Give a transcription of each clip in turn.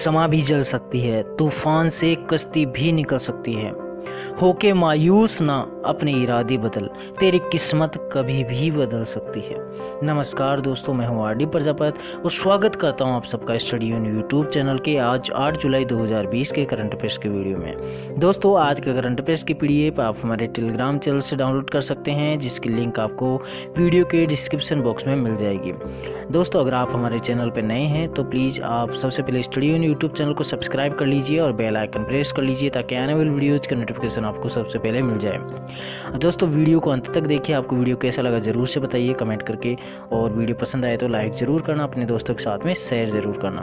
समा भी जल सकती है, तूफान से कश्ती भी निकल सकती है। होके मायूस ना, अपने इरादे बदल, तेरी किस्मत कभी भी बदल सकती है। नमस्कार दोस्तों, मैं हूं आर.डी. प्रजापति और स्वागत करता हूं आप सबका स्टडी ऑन यूट्यूब चैनल के आज 8 जुलाई 2020 के करंट अफेयर्स के वीडियो में। दोस्तों, आज के करंट अफेयर्स की पीडीएफ आप हमारे टेलीग्राम चैनल से डाउनलोड कर सकते हैं, जिसकी लिंक आपको वीडियो के डिस्क्रिप्शन बॉक्स में मिल जाएगी। दोस्तों, अगर आप हमारे चैनल पर नए हैं तो प्लीज़ आप सबसे पहले स्टडी ऑन यूट्यूब चैनल को सब्सक्राइब कर लीजिए और बेल आइकन प्रेस कर लीजिए ताकि आने वाली वीडियोज़ का नोटिफिकेशन आपको सबसे पहले मिल जाए। दोस्तों, वीडियो को अंत तक देखिए। आपको वीडियो कैसा लगा ज़रूर से बताइए कमेंट करके, और वीडियो पसंद आए तो लाइक ज़रूर करना, अपने दोस्तों के साथ में शेयर ज़रूर करना।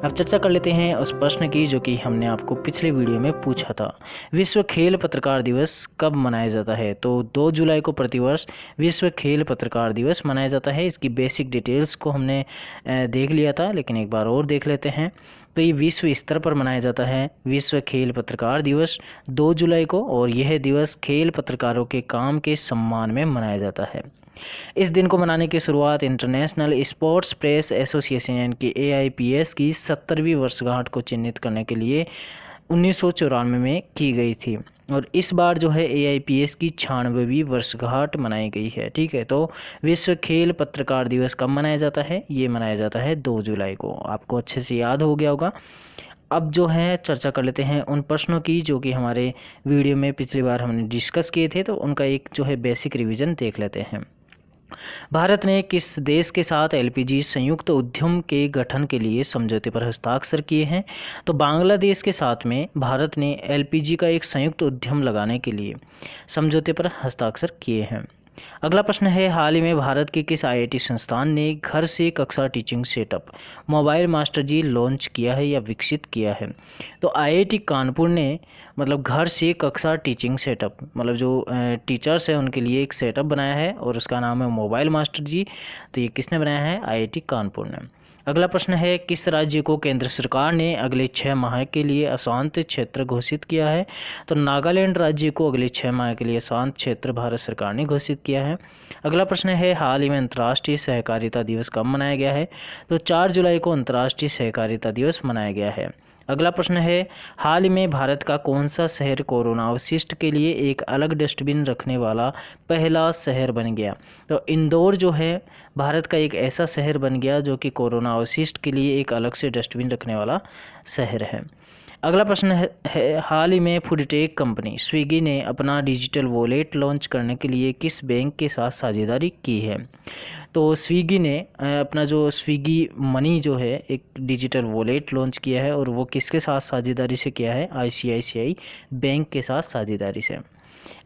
अब चर्चा कर लेते हैं उस प्रश्न की जो कि हमने आपको पिछले वीडियो में पूछा था। विश्व खेल पत्रकार दिवस कब मनाया जाता है? तो 2 जुलाई को प्रतिवर्ष विश्व खेल पत्रकार दिवस मनाया जाता है। इसकी बेसिक डिटेल्स को हमने देख लिया था, लेकिन एक बार और देख लेते हैं। तो ये विश्व स्तर पर मनाया जाता है विश्व खेल पत्रकार दिवस 2 जुलाई को, और यह दिवस खेल पत्रकारों के काम के सम्मान में मनाया जाता है। इस दिन को मनाने की शुरुआत इंटरनेशनल स्पोर्ट्स प्रेस एसोसिएशन यानी कि AIPS की 70वीं वर्षगांठ को चिन्हित करने के लिए 1994 में की गई थी, और इस बार जो है AIPS की 96वीं वर्षगांठ मनाई गई है। ठीक है, तो विश्व खेल पत्रकार दिवस कब मनाया जाता है? ये मनाया जाता है 2 जुलाई को। आपको अच्छे से याद हो गया होगा। अब जो है चर्चा कर लेते हैं उन प्रश्नों की जो कि हमारे वीडियो में पिछली बार हमने डिस्कस किए थे, तो उनका एक जो है बेसिक रिवीजन देख लेते हैं। भारत ने किस देश के साथ LPG संयुक्त उद्यम के गठन के लिए समझौते पर हस्ताक्षर किए हैं? तो बांग्लादेश के साथ में भारत ने LPG का एक संयुक्त उद्यम लगाने के लिए समझौते पर हस्ताक्षर किए हैं। अगला प्रश्न है, हाल ही में भारत के किस IIT संस्थान ने घर से कक्षा टीचिंग सेटअप मोबाइल मास्टर जी लॉन्च किया है या विकसित किया है? तो IIT कानपुर ने मतलब घर से कक्षा टीचिंग सेटअप, मतलब जो टीचर्स हैं उनके लिए एक सेटअप बनाया है और उसका नाम है मोबाइल मास्टर जी। तो ये किसने बनाया है? IIT कानपुर ने। अगला प्रश्न है, किस राज्य को केंद्र सरकार ने अगले 6 माह के लिए अशांत क्षेत्र घोषित किया है? तो नागालैंड राज्य को अगले 6 माह के लिए अशांत क्षेत्र भारत सरकार ने घोषित किया है। अगला प्रश्न है, हाल ही में अंतर्राष्ट्रीय सहकारिता दिवस कब मनाया गया है? तो 4 जुलाई को अंतर्राष्ट्रीय सहकारिता दिवस मनाया गया है। अगला प्रश्न है, हाल ही में भारत का कौन सा शहर कोरोना अवशिष्ट के लिए एक अलग डस्टबिन रखने वाला पहला शहर बन गया? तो इंदौर जो है भारत का एक ऐसा शहर बन गया जो कि कोरोना अवशिष्ट के लिए एक अलग से डस्टबिन रखने वाला शहर है। अगला प्रश्न है, हाल ही में फूडटेक कंपनी स्विगी ने अपना डिजिटल वॉलेट लॉन्च करने के लिए किस बैंक के साथ साझेदारी की है? तो स्विगी ने अपना जो स्विगी मनी जो है एक डिजिटल वॉलेट लॉन्च किया है, और वो किसके साथ साझेदारी से किया है? ICICI बैंक के साथ साझेदारी से।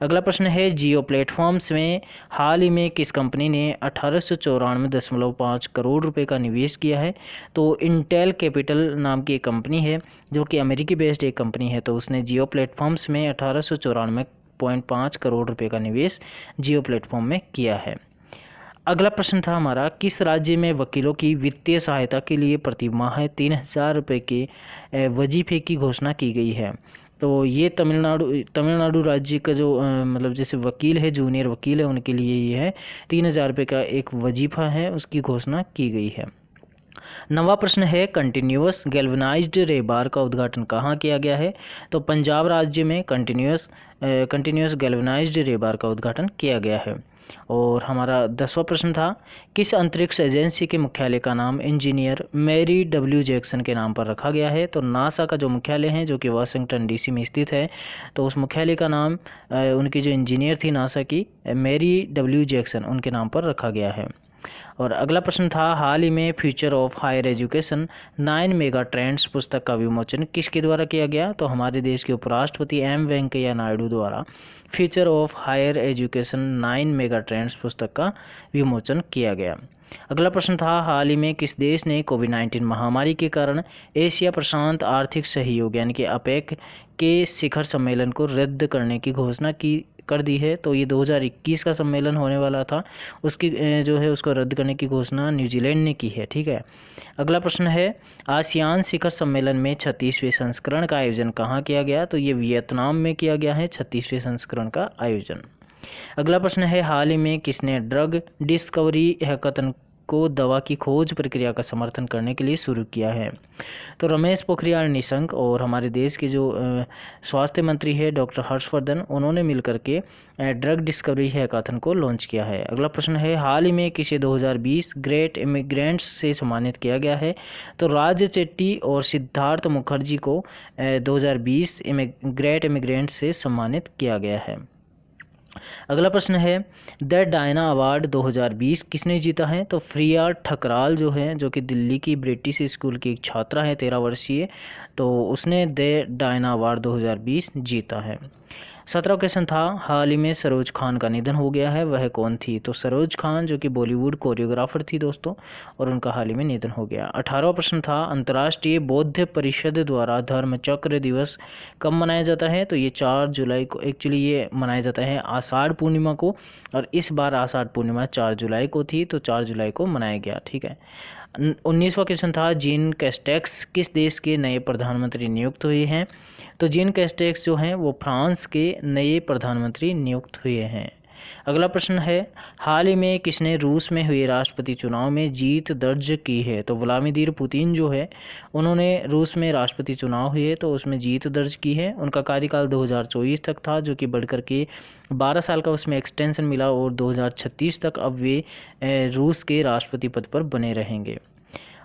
अगला प्रश्न है, जियो प्लेटफॉर्म्स में हाल ही में किस कंपनी ने 1894.5 करोड़ रुपए का निवेश किया है? तो इंटेल कैपिटल नाम की एक कंपनी है जो कि अमेरिकी बेस्ड एक कंपनी है, तो उसने जियो प्लेटफॉर्म्स में 1894.5 करोड़ रुपए का निवेश जियो प्लेटफॉर्म में किया है। अगला प्रश्न था हमारा, किस राज्य में वकीलों की वित्तीय सहायता के लिए प्रतिमाह 3000 रुपये के वजीफे की घोषणा की गई है? तो ये तमिलनाडु राज्य का जो मतलब जैसे वकील है, जूनियर वकील है, उनके लिए ये है 3000 रुपये का एक वजीफा है, उसकी घोषणा की गई है। 9वां प्रश्न है, कंटिन्यूअस गैल्वेनाइज्ड रेबार का उद्घाटन कहाँ किया गया है? तो पंजाब राज्य में कंटिन्यूअस गैल्वेनाइज्ड रेबार का उद्घाटन किया गया है। और हमारा 10वां प्रश्न था, किस अंतरिक्ष एजेंसी के मुख्यालय का नाम इंजीनियर मैरी W जैक्सन के नाम पर रखा गया है? तो नासा का जो मुख्यालय है जो कि वाशिंगटन DC में स्थित है, तो उस मुख्यालय का नाम उनकी जो इंजीनियर थी नासा की मैरी W जैक्सन, उनके नाम पर रखा गया है। और अगला प्रश्न था, हाल ही में future of higher education 9 mega trends पुस्तक का विमोचन किसके द्वारा किया गया? तो हमारे देश के उपराष्ट्रपति M वेंकैया नायडू द्वारा future of higher education 9 mega trends पुस्तक का विमोचन किया गया। अगला प्रश्न था, हाल ही में किस देश ने कोविड-19 महामारी के कारण एशिया प्रशांत आर्थिक सहयोग यानी कि APEC के शिखर सम्मेलन को रद्द करने की घोषणा कर दी है? तो ये 2021 का सम्मेलन होने वाला था, उसकी जो है उसको रद्द करने की घोषणा न्यूजीलैंड ने की है। ठीक है, अगला प्रश्न है, आसियान शिखर सम्मेलन में 36वें संस्करण का आयोजन कहाँ किया गया? तो ये वियतनाम में किया गया है 36वें संस्करण का आयोजन। अगला प्रश्न है, हाल ही में किसने ड्रग डिस्कवरी हैकाथन को दवा की खोज प्रक्रिया का समर्थन करने के लिए शुरू किया है। तो रमेश पोखरियाल निशंक और हमारे देश के जो स्वास्थ्य मंत्री है डॉक्टर हर्षवर्धन, उन्होंने मिलकर के ड्रग डिस्कवरी हैकाथन को लॉन्च किया है। अगला प्रश्न है, हाल ही में किसे 2020 ग्रेट इमिग्रेंट्स से सम्मानित किया गया है? तो राज चेट्टी और सिद्धार्थ मुखर्जी को 2020 ग्रेट इमिग्रेंट्स से सम्मानित किया गया है। अगला प्रश्न है, द डायना अवार्ड 2020 किसने जीता है? तो प्रिया ठकराल जो है, जो कि दिल्ली की ब्रिटिश स्कूल की एक छात्रा है 13 वर्षीय, तो उसने द डायना अवार्ड 2020 जीता है। 17 क्वेश्चन था, हाल ही में सरोज खान का निधन हो गया है, वह कौन थी? तो सरोज खान जो कि बॉलीवुड कोरियोग्राफर थी दोस्तों, और उनका हाल ही में निधन हो गया। 18वां प्रश्न था, अंतर्राष्ट्रीय बौद्ध परिषद द्वारा धर्म चक्र दिवस कब मनाया जाता है? तो ये 4 जुलाई को, एक्चुअली ये मनाया जाता है आषाढ़ पूर्णिमा को, और इस बार आषाढ़ पूर्णिमा 4 जुलाई को थी, तो 4 जुलाई को मनाया गया। ठीक है। 19वां क्वेश्चन था, जीन कैस्टेक्स किस देश के नए प्रधानमंत्री नियुक्त हुए हैं? तो जीन कैस्टेक्स जो हैं वो फ्रांस के नए प्रधानमंत्री नियुक्त हुए हैं। अगला प्रश्न है, हाल ही में किसने रूस में हुए राष्ट्रपति चुनाव में जीत दर्ज की है? तो व्लादिमीर पुतिन जो है, उन्होंने रूस में राष्ट्रपति चुनाव हुए तो उसमें जीत दर्ज की है। उनका कार्यकाल 2024 तक था, जो कि बढ़कर के 12 साल का उसमें एक्सटेंशन मिला, और 2036 तक अब वे रूस के राष्ट्रपति पद पर बने रहेंगे।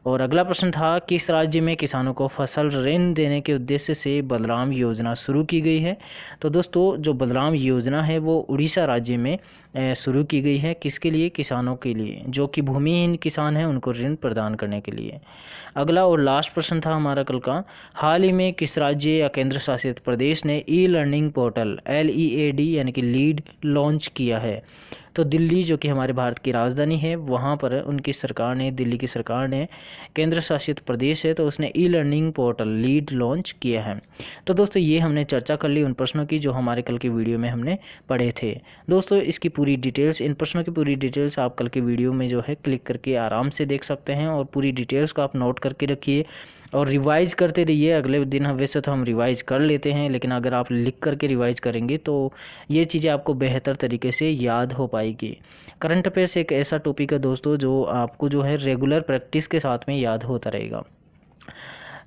और अगला प्रश्न था, किस राज्य में किसानों को फसल ऋण देने के उद्देश्य से बलराम योजना शुरू की गई है? तो दोस्तों जो बलराम योजना है वो उड़ीसा राज्य में शुरू की गई है। किसके लिए? किसानों के लिए, जो कि भूमिहीन किसान हैं उनको ऋण प्रदान करने के लिए। अगला और लास्ट प्रश्न था हमारा कल का, हाल ही में किस राज्य या केंद्र शासित प्रदेश ने ई लर्निंग पोर्टल LEAD यानी कि लीड लॉन्च किया है? तो दिल्ली जो कि हमारे भारत की राजधानी है, वहाँ पर उनकी सरकार ने, दिल्ली की सरकार ने, केंद्र शासित प्रदेश है तो उसने e learning portal lead launch किया है। तो दोस्तों ये हमने चर्चा कर ली उन प्रश्नों की जो हमारे कल की वीडियो में हमने पढ़े थे। दोस्तों इसकी पूरी डिटेल्स, इन प्रश्नों की पूरी डिटेल्स आप कल की वीडियो में जो है क्लिक करके आराम से देख सकते हैं, और पूरी डिटेल्स को आप नोट करके रखिए और रिवाइज करते रहिए। अगले दिन वैसे तो हम रिवाइज कर लेते हैं, लेकिन अगर आप लिख करके रिवाइज करेंगे तो ये चीज़ें आपको बेहतर तरीके से याद हो पाएगी। करंट अफेयर्स एक ऐसा टॉपिक है दोस्तों जो आपको जो है रेगुलर प्रैक्टिस के साथ में याद होता रहेगा।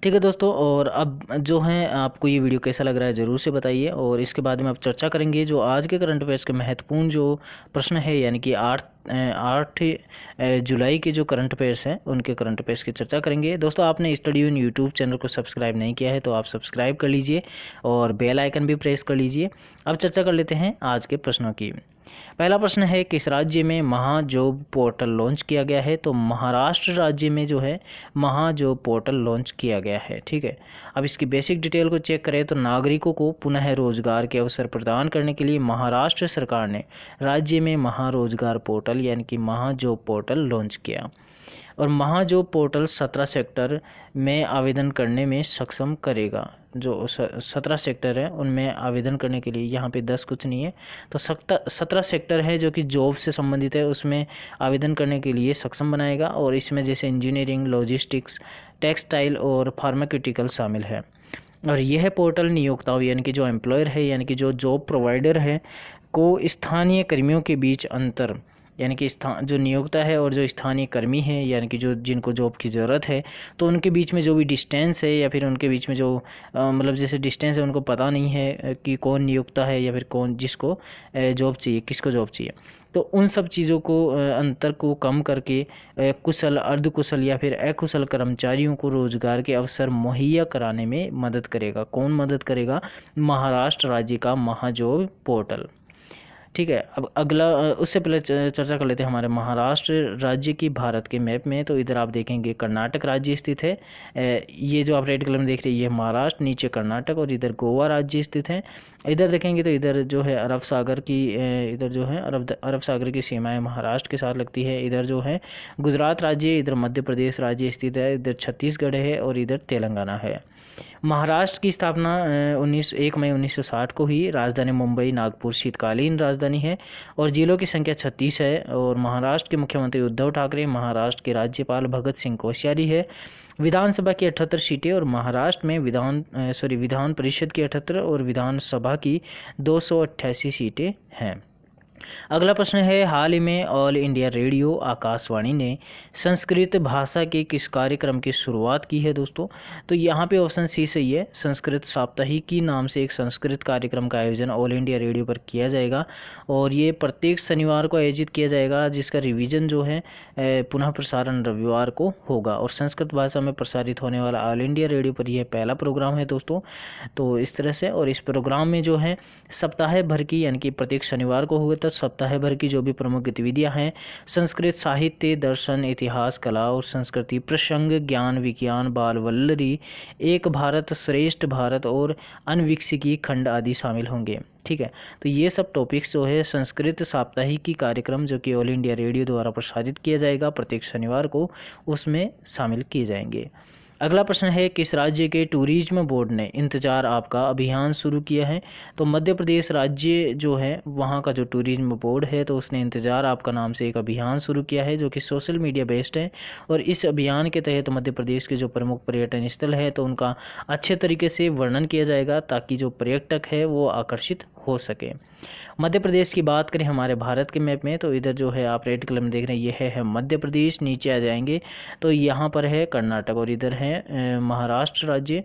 ठीक है दोस्तों, और अब जो है आपको ये वीडियो कैसा लग रहा है ज़रूर से बताइए, और इसके बाद में आप चर्चा करेंगे जो आज के करंट अफेयर्स के महत्वपूर्ण जो प्रश्न है, यानी कि 8 जुलाई के जो करंट अफेयर्स हैं उनके करंट अफेयर्स की चर्चा करेंगे। दोस्तों आपने स्टडी इन यूट्यूब चैनल को सब्सक्राइब नहीं किया है तो आप सब्सक्राइब कर लीजिए और बेल आइकन भी प्रेस कर लीजिए। अब चर्चा कर लेते हैं आज के प्रश्नों की। पहला प्रश्न है, किस राज्य में महाजॉब पोर्टल लॉन्च किया गया है? तो महाराष्ट्र राज्य में जो है महाजॉब पोर्टल लॉन्च किया गया है। ठीक है। अब इसकी बेसिक डिटेल को चेक करें तो नागरिकों को पुनः रोजगार के अवसर प्रदान करने के लिए महाराष्ट्र सरकार ने राज्य में महारोजगार पोर्टल यानी कि महाजॉब पोर्टल लॉन्च किया, और महाजॉब पोर्टल 17 सेक्टर में आवेदन करने में सक्षम करेगा। जो 17 सेक्टर है उनमें आवेदन करने के लिए, यहाँ पे 10 कुछ नहीं है, तो 17 सेक्टर है जो कि जॉब से संबंधित है, उसमें आवेदन करने के लिए सक्षम बनाएगा। और इसमें जैसे इंजीनियरिंग, लॉजिस्टिक्स, टेक्सटाइल और फार्मास्यूटिकल शामिल है। और यह पोर्टल नियोक्ताओं यानी कि जो एम्प्लॉयर है यानी कि जो जॉब प्रोवाइडर है को स्थानीय कर्मियों के बीच अंतर, यानी कि जो नियोक्ता है और जो स्थानीय कर्मी है यानी कि जो जिनको जॉब की ज़रूरत है, तो उनके बीच में जो भी डिस्टेंस है या फिर उनके बीच में जो मतलब जैसे डिस्टेंस है, उनको पता नहीं है कि कौन नियोक्ता है या फिर कौन जिसको जॉब चाहिए, किसको जॉब चाहिए, तो उन सब चीज़ों को अंतर को कम करके कुशल, अर्धकुशल या फिर अकुशल कर्मचारियों को रोजगार के अवसर मुहैया कराने में मदद करेगा। कौन मदद करेगा? महाराष्ट्र राज्य का महाजॉब पोर्टल। ठीक है। अब अगला, उससे पहले चर्चा कर लेते हैं हमारे महाराष्ट्र राज्य की भारत के मैप में। तो इधर आप देखेंगे कर्नाटक राज्य स्थित है, ये जो आप रेड कलर में देख रहे हैं ये महाराष्ट्र, नीचे कर्नाटक, और इधर गोवा राज्य स्थित है। इधर देखेंगे तो इधर जो है अरब सागर की, इधर जो है अरब सागर की सीमाएं महाराष्ट्र के साथ लगती है। इधर जो है गुजरात राज्य, इधर मध्य प्रदेश राज्य स्थित है, इधर छत्तीसगढ़ है और इधर तेलंगाना है। महाराष्ट्र की स्थापना 1 मई 1960 को हुई। राजधानी मुंबई, नागपुर शीतकालीन राजधानी है और जिलों की संख्या 36 है। और महाराष्ट्र के मुख्यमंत्री उद्धव ठाकरे, महाराष्ट्र के राज्यपाल भगत सिंह कोश्यारी है। विधानसभा की 78 सीटें और महाराष्ट्र में विधान परिषद की 78 और विधानसभा की 288 सीटें हैं। अगला प्रश्न है, हाल ही में ऑल इंडिया रेडियो आकाशवाणी ने संस्कृत भाषा के किस कार्यक्रम की शुरुआत की है दोस्तों? तो यहाँ पे ऑप्शन सी सही है। संस्कृत साप्ताहिकी नाम से एक संस्कृत कार्यक्रम का आयोजन ऑल इंडिया रेडियो पर किया जाएगा और ये प्रत्येक शनिवार को आयोजित किया जाएगा, जिसका रिवीजन जो है पुनः प्रसारण रविवार को होगा। और संस्कृत भाषा में प्रसारित होने वाला ऑल इंडिया रेडियो पर यह पहला प्रोग्राम है दोस्तों। तो इस तरह से, और इस प्रोग्राम में जो है सप्ताह भर की, यानी कि प्रत्येक शनिवार को होगा तो सप्ताह भर की जो भी प्रमुख गतिविधियां हैं, संस्कृत साहित्य, दर्शन, इतिहास, कला और संस्कृति, प्रसंग, ज्ञान, विज्ञान, बाल वल्लरी, एक भारत श्रेष्ठ भारत और अनविकसिकी खंड आदि शामिल होंगे। ठीक है, तो ये सब टॉपिक्स जो है संस्कृत साप्ताहिकी कार्यक्रम जो कि ऑल इंडिया रेडियो द्वारा प्रसारित किया जाएगा प्रत्येक शनिवार को, उसमें शामिल किए जाएंगे। अगला प्रश्न है, किस राज्य के टूरिज्म बोर्ड ने इंतजार आपका अभियान शुरू किया है? तो मध्य प्रदेश राज्य जो है वहाँ का जो टूरिज्म बोर्ड है, तो उसने इंतजार आपका नाम से एक अभियान शुरू किया है जो कि सोशल मीडिया बेस्ड है। और इस अभियान के तहत मध्य प्रदेश के जो प्रमुख पर्यटन स्थल है तो उनका अच्छे तरीके से वर्णन किया जाएगा ताकि जो पर्यटक है वो आकर्षित हो सके। मध्य प्रदेश की बात करें हमारे भारत के मैप में, तो इधर जो है आप रेड कलर में देख रहे हैं ये है मध्य प्रदेश। नीचे आ जाएंगे तो यहाँ पर है कर्नाटक और इधर है महाराष्ट्र राज्य,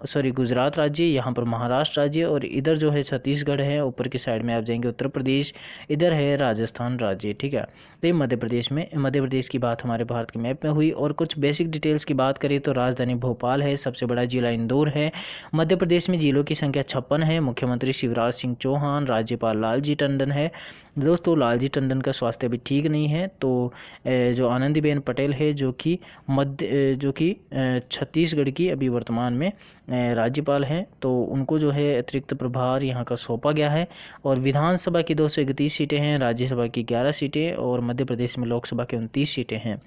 सॉरी गुजरात राज्य, यहाँ पर महाराष्ट्र राज्य, और इधर जो है छत्तीसगढ़ है। ऊपर की साइड में आप जाएंगे उत्तर प्रदेश, इधर है राजस्थान राज्य। ठीक है, तो ये मध्य प्रदेश की बात हमारे भारत के मैप में हुई। और कुछ बेसिक डिटेल्स की बात करें तो राजधानी भोपाल है, सबसे बड़ा जिला इंदौर है। मध्य प्रदेश में जिलों की संख्या 56 है। मुख्यमंत्री शिवराज सिंह चौहान, राज्यपाल लालजी टंडन है। दोस्तों लालजी टंडन का स्वास्थ्य अभी ठीक नहीं है, तो जो आनंदीबेन पटेल है जो कि छत्तीसगढ़ की अभी वर्तमान में राज्यपाल हैं, तो उनको जो है अतिरिक्त प्रभार यहाँ का सौंपा गया है। और विधानसभा की 231 सीटें हैं, राज्यसभा की 11 सीटें और मध्य प्रदेश में लोकसभा की 29 सीटें हैं।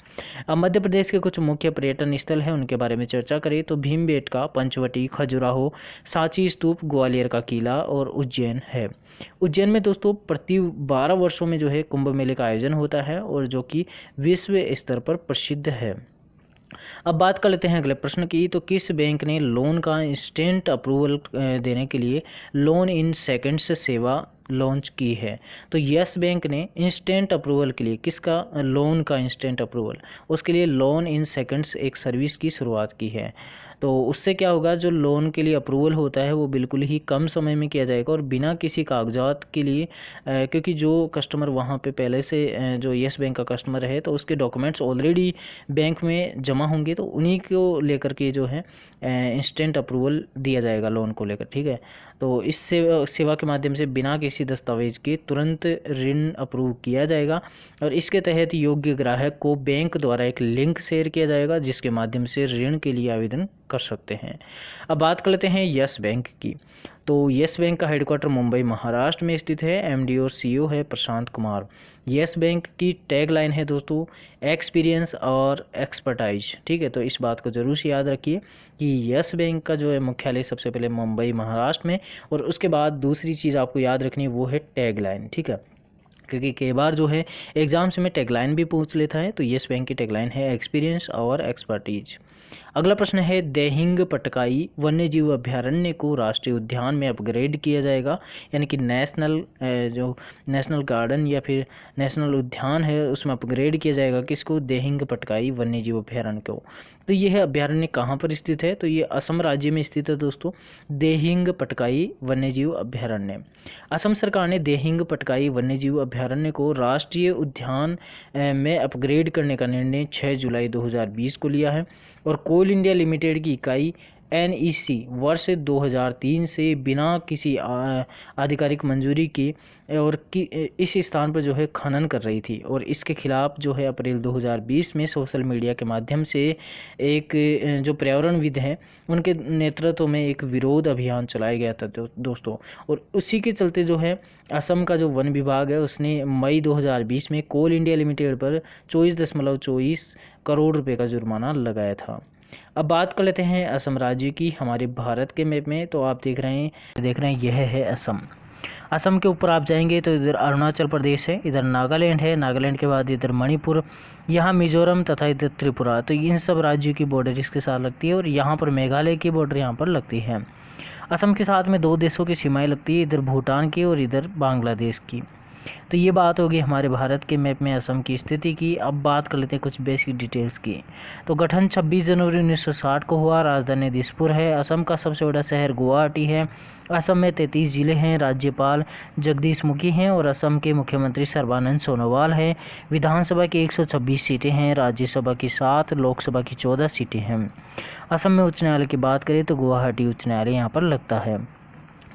अब मध्य प्रदेश के कुछ मुख्य पर्यटन स्थल हैं, उनके बारे में चर्चा करें तो भीमबेटका, पंचवटी, खजुराहो, सांची स्तूप, ग्वालियर का किला और उज्जैन है। उज्जैन में दोस्तों प्रति 12 वर्षों में जो है कुंभ मेले का आयोजन होता है और जो कि विश्व स्तर पर प्रसिद्ध है। अब बात कर लेते हैं अगले प्रश्न की, तो किस बैंक ने लोन का इंस्टेंट अप्रूवल देने के लिए लोन इन सेकंड्स सेवा लॉन्च की है? तो यस बैंक ने इंस्टेंट अप्रूवल के लिए, किसका लोन का इंस्टेंट अप्रूवल, उसके लिए लोन इन सेकंड्स एक सर्विस की शुरुआत की है। तो उससे क्या होगा, जो लोन के लिए अप्रूवल होता है वो बिल्कुल ही कम समय में किया जाएगा और बिना किसी कागजात के लिए, क्योंकि जो कस्टमर वहाँ पे पहले से जो यस बैंक का कस्टमर है तो उसके डॉक्यूमेंट्स ऑलरेडी बैंक में जमा होंगे, तो उन्हीं को लेकर के जो है इंस्टेंट अप्रूवल दिया जाएगा लोन को लेकर। ठीक है, तो इस सेवा के माध्यम से बिना किसी दस्तावेज के तुरंत ऋण अप्रूव किया जाएगा और इसके तहत योग्य ग्राहक को बैंक द्वारा एक लिंक शेयर किया जाएगा जिसके माध्यम से ऋण के लिए आवेदन कर सकते हैं। अब बात कर लेते हैं यस बैंक की। तो यस बैंक का हेडक्वार्टर मुंबई महाराष्ट्र में स्थित है। एमडी और सीईओ है प्रशांत कुमार। यस बैंक की टैग लाइन है दोस्तों एक्सपीरियंस और एक्सपर्टाइज। ठीक है, तो इस बात को जरूर से याद रखिए कि यस बैंक का जो है मुख्यालय सबसे पहले मुंबई महाराष्ट्र में, और उसके बाद दूसरी चीज़ आपको याद रखनी है वो है टैग लाइन। ठीक है, क्योंकि कई बार जो है एग्जाम्स में टैगलाइन भी पूछ लेता है, तो यस बैंक की टैगलाइन है एक्सपीरियंस और एक्सपर्टीज। अगला प्रश्न है, देहिंग पटकाई वन्यजीव अभ्यारण्य को राष्ट्रीय उद्यान में अपग्रेड किया जाएगा, यानी कि जो नेशनल गार्डन या फिर नेशनल उद्यान है उसमें अपग्रेड किया जाएगा किसको, देहिंग पटकाई वन्यजीव अभ्यारण्य को। तो यह अभ्यारण्य कहाँ पर स्थित है, तो ये असम राज्य में स्थित है दोस्तों, देहिंग पटकाई वन्यजीव अभ्यारण्य। असम सरकार ने देहिंग पटकाई वन्यजीव अभ्यारण्य को राष्ट्रीय उद्यान में अपग्रेड करने का निर्णय 6 जुलाई 2020 को लिया है और कोल इंडिया लिमिटेड की इकाई NEC वर्ष 2003 से बिना किसी आधिकारिक मंजूरी के और इस स्थान पर जो है खनन कर रही थी और इसके खिलाफ जो है अप्रैल 2020 में सोशल मीडिया के माध्यम से एक जो पर्यावरणविद हैं उनके नेतृत्व में एक विरोध अभियान चलाया गया था दोस्तों। और उसी के चलते जो है असम का जो वन विभाग है उसने मई 2020 में कोल इंडिया लिमिटेड पर 24.24 करोड़ रुपए का जुर्माना लगाया था। अब बात कर लेते हैं असम राज्य की हमारे भारत के मैप में। तो आप देख रहे हैं यह है असम। असम के ऊपर आप जाएंगे तो इधर अरुणाचल प्रदेश है, इधर नागालैंड है, नागालैंड के बाद इधर मणिपुर, यहाँ मिजोरम तथा इधर त्रिपुरा। तो इन सब राज्यों की बॉर्डर इसके साथ लगती है और यहाँ पर मेघालय की बॉर्डर यहाँ पर लगती है। असम के साथ में 2 देशों की सीमाएं लगती है, इधर भूटान की और इधर बांग्लादेश की। तो ये बात होगी हमारे भारत के मैप में असम की स्थिति की। अब बात कर लेते हैं कुछ बेसिक डिटेल्स की। तो गठन 26 जनवरी 1960 को हुआ। राजधानी दिसपुर है। असम का सबसे बड़ा शहर गुवाहाटी है। असम में 33 जिले हैं। राज्यपाल जगदीश मुखी हैं और असम के मुख्यमंत्री सर्बानंद सोनोवाल हैं। विधानसभा की 126 सीटें हैं। राज्यसभा की 7, लोकसभा की 14 सीटें हैं। असम में उच्च न्यायालय की बात करें तो गुवाहाटी उच्च न्यायालय यहाँ पर लगता है।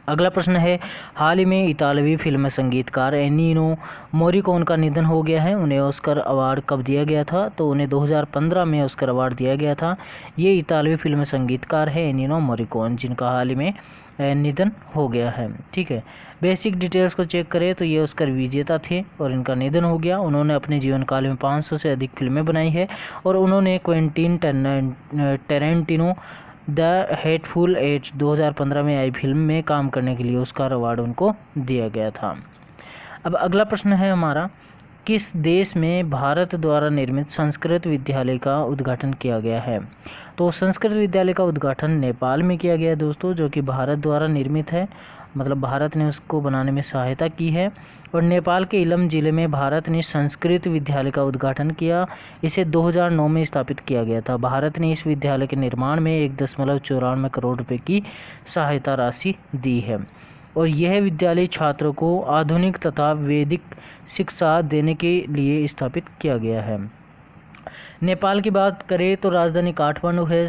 अगला प्रश्न है, हाल ही में इतालवी फिल्म संगीतकार एनिनो मोरिकोन का निधन हो गया है। उन्हें ऑस्कर अवार्ड कब दिया गया था? तो उन्हें 2015 में ऑस्कर अवार्ड दिया गया था। ये इतालवी फिल्म संगीतकार है एनिनो मोरिकोन, जिनका हाल ही में निधन हो गया है। ठीक है, बेसिक डिटेल्स को चेक करें तो ये ऑस्कर विजेता थे और इनका निधन हो गया। उन्होंने अपने जीवन काल में 500 से अधिक फिल्में बनाई है और उन्होंने Quentin Tarantino the hateful eight 2015 में आई फिल्म में काम करने के लिए ऑस्कर अवार्ड उनको दिया गया था। अब अगला प्रश्न है हमारा, किस देश में भारत द्वारा निर्मित संस्कृत विद्यालय का उद्घाटन किया गया है? तो संस्कृत विद्यालय का उद्घाटन नेपाल में किया गया है दोस्तों, जो कि भारत द्वारा निर्मित है, मतलब भारत ने उसको बनाने में सहायता की है। और नेपाल के इलम जिले में भारत ने संस्कृत विद्यालय का उद्घाटन किया। इसे 2009 में स्थापित किया गया था। भारत ने इस विद्यालय के निर्माण में 1.94 करोड़ रुपए की सहायता राशि दी है और यह विद्यालय छात्रों को आधुनिक तथा वैदिक शिक्षा देने के लिए स्थापित किया गया है। नेपाल की बात करें तो राजधानी काठमांडू है।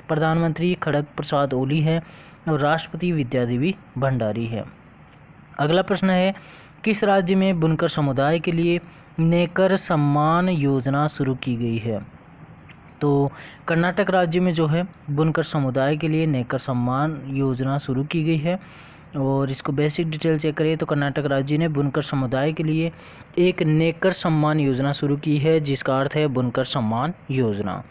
प्रधानमंत्री खड़ग प्रसाद ओली है और राष्ट्रपति विद्यादेवी भंडारी है। अगला प्रश्न है, किस राज्य में बुनकर समुदाय के लिए नेकर सम्मान योजना शुरू की गई है? तो कर्नाटक राज्य में जो है बुनकर समुदाय के लिए नेकर सम्मान योजना शुरू की गई है। और इसको बेसिक डिटेल चेक करें तो कर्नाटक राज्य ने बुनकर समुदाय के लिए एक नेकर सम्मान योजना शुरू की है, जिसका अर्थ है बुनकर सम्मान योजना।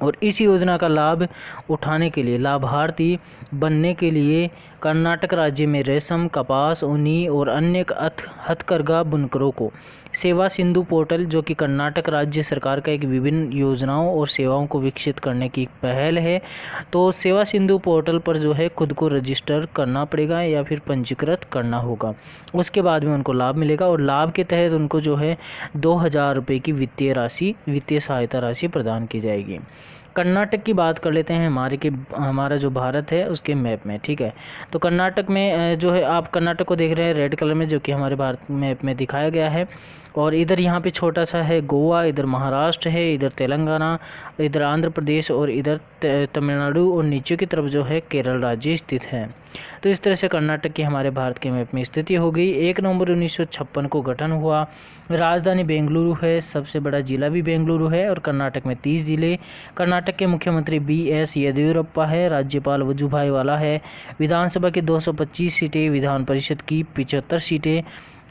और इस योजना का लाभ उठाने के लिए, लाभार्थी बनने के लिए कर्नाटक राज्य में रेशम, कपास, ऊनी और अन्य हथकरघा बुनकरों को सेवा सिंधु पोर्टल, जो कि कर्नाटक राज्य सरकार का एक विभिन्न योजनाओं और सेवाओं को विकसित करने की पहल है। तो सेवा सिंधु पोर्टल पर जो है खुद को रजिस्टर करना पड़ेगा या फिर पंजीकृत करना होगा, उसके बाद में उनको लाभ मिलेगा। और लाभ के तहत उनको जो है 2000 रुपये की वित्तीय सहायता राशि प्रदान की जाएगी। कर्नाटक की बात कर लेते हैं हमारा जो भारत है उसके मैप में। ठीक है, तो कर्नाटक में जो है आप कर्नाटक को देख रहे हैं रेड कलर में, जो कि हमारे भारत मैप में दिखाया गया है। और इधर यहाँ पे छोटा सा है गोवा, इधर महाराष्ट्र है, इधर तेलंगाना, इधर आंध्र प्रदेश और इधर तमिलनाडु और नीचे की तरफ जो है केरल राज्य स्थित है। तो इस तरह से कर्नाटक की हमारे भारत के मैप में स्थिति हो गई। 1 नवंबर 1956 को गठन हुआ। राजधानी बेंगलुरु है, सबसे बड़ा जिला भी बेंगलुरु है। और कर्नाटक में 30 जिले। कर्नाटक के मुख्यमंत्री BS येदियुरप्पा है। राज्यपाल वजुभाई वाला है। विधानसभा की 225 सीटें, विधान परिषद की 75 सीटें,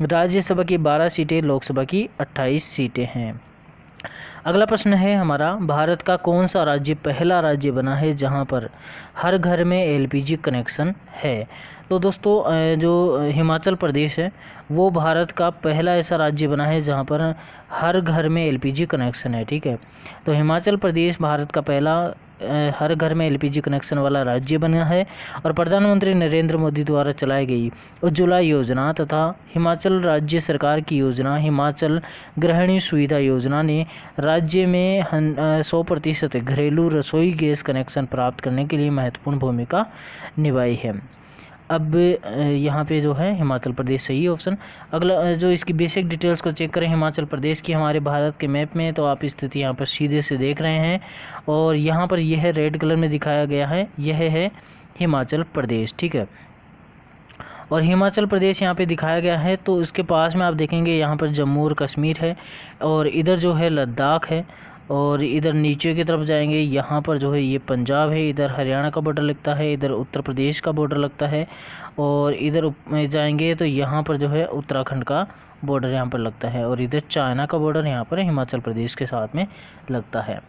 राज्यसभा की 12 सीटें, लोकसभा की 28 सीटें हैं। अगला प्रश्न है हमारा, भारत का कौन सा राज्य पहला राज्य बना है जहां पर हर घर में LPG कनेक्शन है? तो दोस्तों जो हिमाचल प्रदेश है वो भारत का पहला ऐसा राज्य बना है जहां पर हर घर में LPG कनेक्शन है। ठीक है, तो हिमाचल प्रदेश भारत का पहला हर घर में LPG कनेक्शन वाला राज्य बना है। और प्रधानमंत्री नरेंद्र मोदी द्वारा चलाई गई उज्ज्वला योजना तथा हिमाचल राज्य सरकार की योजना हिमाचल गृहिणी सुविधा योजना ने राज्य में 100% घरेलू रसोई गैस कनेक्शन प्राप्त करने के लिए महत्वपूर्ण भूमिका निभाई है। अब यहाँ पे जो है हिमाचल प्रदेश सही ऑप्शन। अगला जो इसकी बेसिक डिटेल्स को चेक करें हिमाचल प्रदेश की हमारे भारत के मैप में, तो आप स्थिति यहाँ पर सीधे से देख रहे हैं। और यहाँ पर यह रेड कलर में दिखाया गया है, यह है हिमाचल प्रदेश। ठीक है, और हिमाचल प्रदेश यहाँ पे दिखाया गया है। तो इसके पास में आप देखेंगे यहाँ पर जम्मू और कश्मीर है और इधर जो है लद्दाख है। और इधर नीचे की तरफ जाएंगे यहाँ पर जो है ये पंजाब है, इधर हरियाणा का बॉर्डर लगता है, इधर उत्तर प्रदेश का बॉर्डर लगता है। और इधर जाएंगे तो यहाँ पर जो है उत्तराखंड का बॉर्डर यहाँ पर लगता है। और इधर चाइना का बॉर्डर यहाँ पर हिमाचल प्रदेश के साथ में लगता है।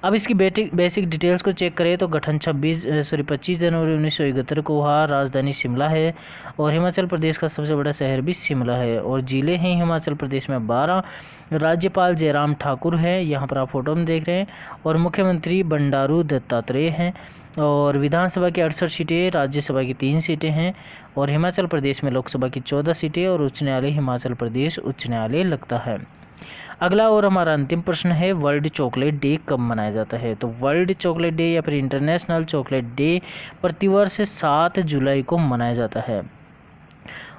अब इसकी बेसिक डिटेल्स को चेक करें तो गठन 25 जनवरी 1971 को हुआ। राजधानी शिमला है और हिमाचल प्रदेश का सबसे बड़ा शहर भी शिमला है। और जिले हैं हिमाचल प्रदेश में 12। राज्यपाल जयराम ठाकुर है, यहाँ पर आप फोटो में देख रहे हैं। और मुख्यमंत्री बंडारू दत्तात्रेय हैं। और विधानसभा की 68 सीटें, राज्यसभा की 3 सीटें हैं और हिमाचल प्रदेश में लोकसभा की 14 सीटें और उच्च न्यायालय हिमाचल प्रदेश उच्च न्यायालय लगता है। अगला और हमारा अंतिम प्रश्न है, वर्ल्ड चॉकलेट डे कब मनाया जाता है? तो वर्ल्ड चॉकलेट डे या फिर इंटरनेशनल चॉकलेट डे प्रतिवर्ष 7 जुलाई को मनाया जाता है।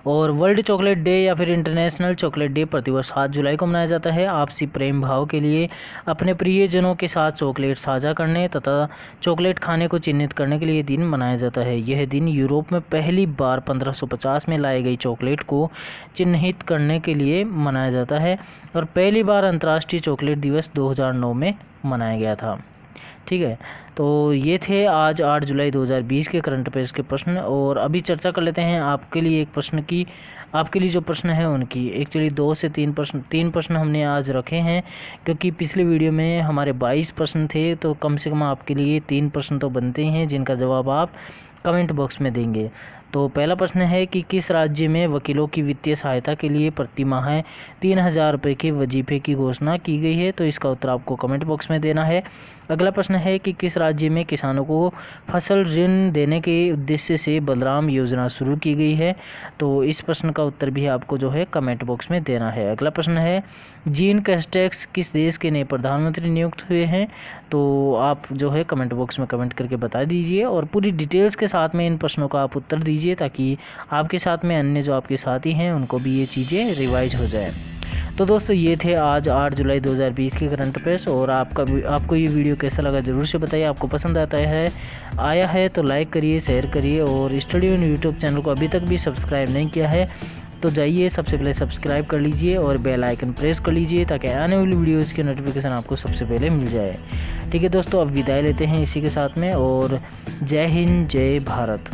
और वर्ल्ड चॉकलेट डे या फिर इंटरनेशनल चॉकलेट डे प्रतिवर्ष 7 जुलाई को मनाया जाता है आपसी प्रेम भाव के लिए, अपने प्रियजनों के साथ चॉकलेट साझा करने तथा चॉकलेट खाने को चिन्हित करने के लिए दिन मनाया जाता है। यह दिन यूरोप में पहली बार 1550 में लाई गई चॉकलेट को चिन्हित करने के लिए मनाया जाता है और पहली बार अंतर्राष्ट्रीय चॉकलेट दिवस 2009 में मनाया गया था। ठीक है, तो ये थे आज 8 जुलाई 2020 के करंट अफेयर्स के प्रश्न। और अभी चर्चा कर लेते हैं आपके लिए एक प्रश्न की, आपके लिए जो प्रश्न है उनकी। एक्चुअली 2 से 3 प्रश्न हमने आज रखे हैं, क्योंकि पिछले वीडियो में हमारे 22 प्रश्न थे, तो कम से कम आपके लिए 3 प्रश्न तो बनते हैं जिनका जवाब आप कमेंट बॉक्स में देंगे। तो पहला प्रश्न है कि किस राज्य में वकीलों की वित्तीय सहायता के लिए प्रति माह 3000 रुपये के वजीफे की घोषणा की गई है? तो इसका उत्तर आपको कमेंट बॉक्स में देना है। अगला प्रश्न है कि किस राज्य में किसानों को फसल ऋण देने के उद्देश्य से बलराम योजना शुरू की गई है? तो इस प्रश्न का उत्तर भी आपको जो है कमेंट बॉक्स में देना है। अगला प्रश्न है, जीन कैस्टेक्स किस देश के नए प्रधानमंत्री नियुक्त हुए हैं? तो आप जो है कमेंट बॉक्स में कमेंट करके बता दीजिए और पूरी डिटेल्स के साथ में इन प्रश्नों का आप उत्तर दीजिए, ताकि आपके साथ में अन्य जो आपके साथी हैं उनको भी ये चीज़ें रिवाइज हो जाए। तो दोस्तों ये थे आज 8 जुलाई 2020 के करंट अफेयर्स। और आपको ये वीडियो कैसा लगा ज़रूर से बताइए। आपको पसंद आया है तो लाइक करिए, शेयर करिए और स्टडी ऑन यूट्यूब चैनल को अभी तक भी सब्सक्राइब नहीं किया है तो जाइए सबसे पहले सब्सक्राइब कर लीजिए और बेल आइकन प्रेस कर लीजिए, ताकि आने वाली वीडियोज़ की नोटिफिकेशन आपको सबसे पहले मिल जाए। ठीक है दोस्तों, अब विदाई लेते हैं इसी के साथ में, और जय हिंद जय भारत।